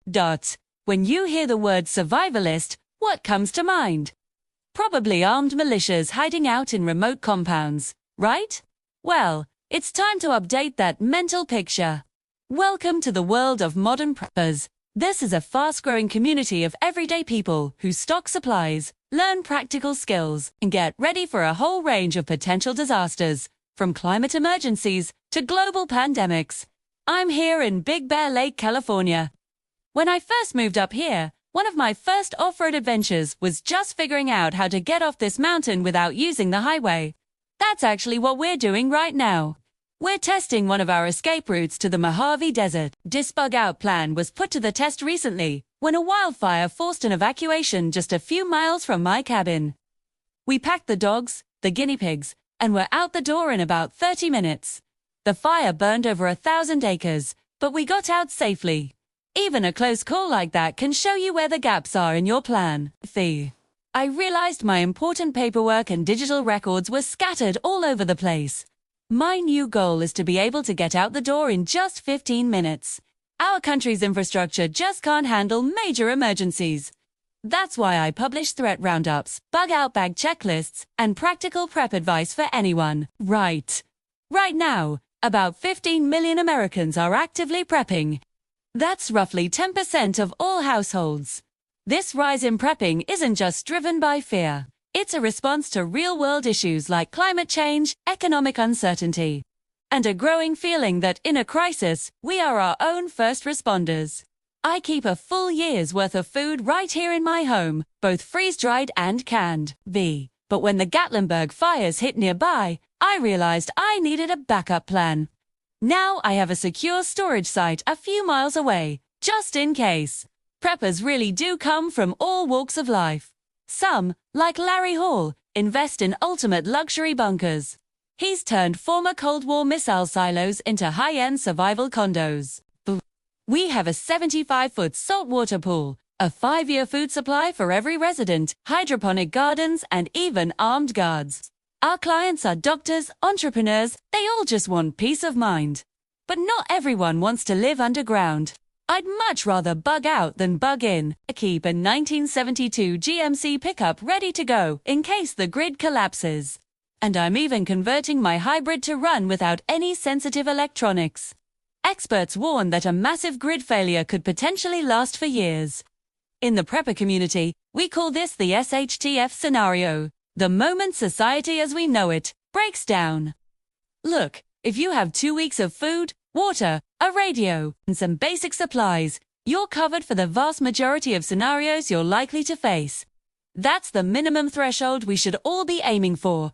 When you hear the word survivalist, what comes to mind? Probably armed militias hiding out in remote compounds, right? Well, it's time to update that mental picture. Welcome to the world of modern preppers. This is a fast-growing community of everyday people who stock supplies, learn practical skills, and get ready for a whole range of potential disasters, from climate emergencies to global pandemics. I'm here in Big Bear Lake, California. When I first moved up here, one of my first off-road adventures was just figuring out how to get off this mountain without using the highway. That's actually what we're doing right now. We're testing one of our escape routes to the Mojave Desert. This bug-out plan was put to the test recently when a wildfire forced an evacuation just a few miles from my cabin. We packed the dogs, the guinea pigs, and were out the door in about 30 minutes. The fire burned over 1,000 acres, but we got out safely. Even a close call like that can show you where the gaps are in your plan. I realized my important paperwork and digital records were scattered all over the place. My new goal is to be able to get out the door in just 15 minutes. Our country's infrastructure just can't handle major emergencies. That's why I publish threat roundups, bug-out bag checklists, and practical prep advice for anyone. Right now, about 15 million Americans are actively prepping. That's roughly 10% of all households. This rise in prepping isn't just driven by fear. It's a response to real-world issues like climate change, economic uncertainty, and a growing feeling that in a crisis, we are our own first responders. I keep a full year's worth of food right here in my home, both freeze-dried and canned. But when the Gatlinburg fires hit nearby, I realized I needed a backup plan. Now I have a secure storage site a few miles away, just in case. Preppers really do come from all walks of life. Some, like Larry Hall, invest in ultimate luxury bunkers. He's turned former Cold War missile silos into high-end survival condos. We have a 75-foot saltwater pool, a 5-year food supply for every resident, hydroponic gardens, and even armed guards. Our clients are doctors, entrepreneurs, they all just want peace of mind. But not everyone wants to live underground. I'd much rather bug out than bug in. Keep a 1972 GMC pickup ready to go in case the grid collapses. And I'm even converting my hybrid to run without any sensitive electronics. Experts warn that a massive grid failure could potentially last for years. In the prepper community, we call this the SHTF scenario. The moment society as we know it breaks down. Look, if you have 2 weeks of food, water, a radio, and some basic supplies, you're covered for the vast majority of scenarios you're likely to face. That's the minimum threshold we should all be aiming for.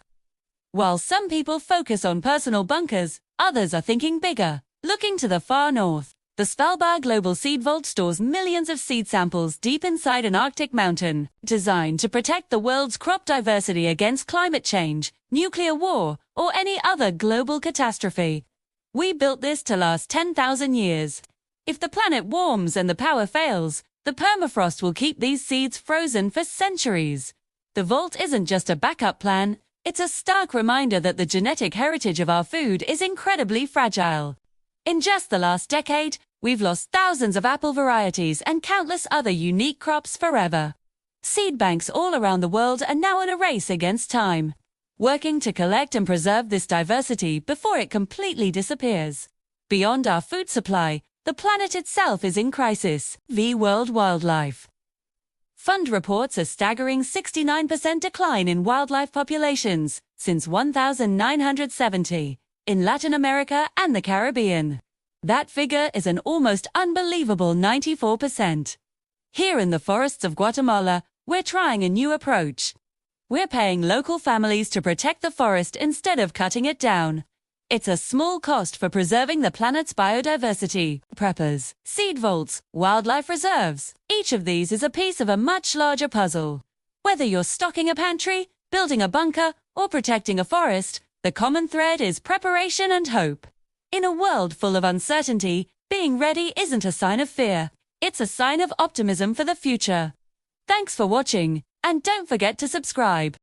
While some people focus on personal bunkers, others are thinking bigger, looking to the far north. The Svalbard Global Seed Vault stores millions of seed samples deep inside an Arctic mountain, designed to protect the world's crop diversity against climate change, nuclear war, or any other global catastrophe. We built this to last 10,000 years. If the planet warms and the power fails, the permafrost will keep these seeds frozen for centuries. The vault isn't just a backup plan, it's a stark reminder that the genetic heritage of our food is incredibly fragile. In just the last decade, we've lost thousands of apple varieties and countless other unique crops forever. Seed banks all around the world are now in a race against time, working to collect and preserve this diversity before it completely disappears. Beyond our food supply, the planet itself is in crisis. World Wildlife Fund reports a staggering 69% decline in wildlife populations since 1970 in Latin America and the Caribbean. That figure is an almost unbelievable 94%. Here in the forests of Guatemala, we're trying a new approach. We're paying local families to protect the forest instead of cutting it down. It's a small cost for preserving the planet's biodiversity. Preppers, seed vaults, wildlife reserves. Each of these is a piece of a much larger puzzle. Whether you're stocking a pantry, building a bunker, or protecting a forest, the common thread is preparation and hope. In a world full of uncertainty, being ready isn't a sign of fear. It's a sign of optimism for the future. Thanks for watching, and don't forget to subscribe.